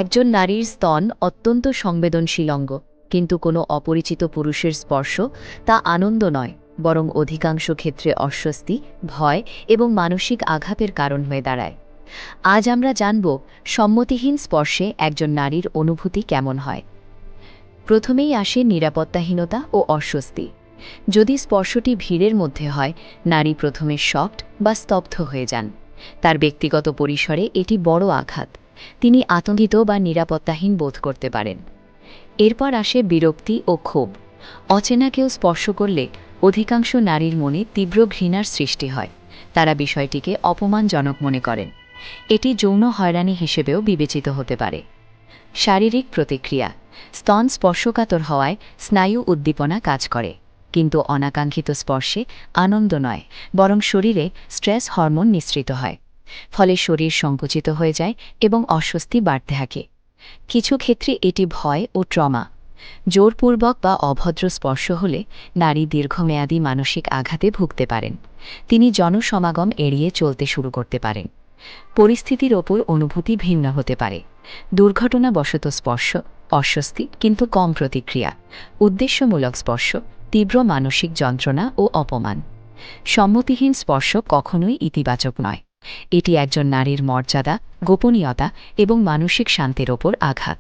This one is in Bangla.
একজন নারীর স্তন অত্যন্ত সংবেদনশীল অঙ্গ, কিন্তু কোনো অপরিচিত পুরুষের স্পর্শ তা আনন্দ নয়, বরং অধিকাংশ ক্ষেত্রে অস্বস্তি, ভয় এবং মানসিক আঘাতের কারণ হয়ে দাঁড়ায়। আজ আমরা জানব সম্মতিহীন স্পর্শে একজন নারীর অনুভূতি কেমন হয়। প্রথমেই আসে নিরাপত্তাহীনতা ও অস্বস্তি। যদি স্পর্শটি ভিড়ের মধ্যে হয়, নারী প্রথমে শকড বা স্তব্ধ হয়ে যান। তার ব্যক্তিগত পরিসরে এটি বড় আঘাত। তিনি আতঙ্কিত বা নিরাপত্তাহীন বোধ করতে পারেন। এরপর আসে বিরক্তি ও ক্ষোভ। অচেনা কেউ স্পর্শ করলে অধিকাংশ নারীর মনে তীব্র ঘৃণার সৃষ্টি হয়। তারা বিষয়টিকে অপমানজনক মনে করেন। এটি যৌন হয়রানি হিসেবেও বিবেচিত হতে পারে। শারীরিক প্রতিক্রিয়া। স্তন স্পর্শকাতর হওয়ায় স্নায়ু উদ্দীপনা কাজ করে, কিন্তু অনাকাঙ্ক্ষিত স্পর্শে আনন্দ নয়, বরং শরীরে স্ট্রেস হরমোন নিঃসৃত হয়। ফলে শরীর সংকুচিত হয়ে যায় এবং অস্বস্তি বাড়তে থাকে। কিছু ক্ষেত্রে এটি ভয় ও ট্রমা। জোরপূর্বক বা অভদ্র স্পর্শ হলে নারী দীর্ঘমেয়াদী মানসিক আঘাতে ভুগতে পারেন। তিনি জনসমাগম এড়িয়ে চলতে শুরু করতে পারেন। পরিস্থিতির ওপর অনুভূতি ভিন্ন হতে পারে। দুর্ঘটনাবশত স্পর্শ অস্বস্তি, কিন্তু কম প্রতিক্রিয়া। উদ্দেশ্যমূলক স্পর্শ তীব্র মানসিক যন্ত্রণা ও অপমান। সম্মতিহীন স্পর্শ কখনোই ইতিবাচক নয়। এটি একজন নারীর মর্যাদা, গোপনীয়তা এবং মানসিক শান্তির ওপর আঘাত।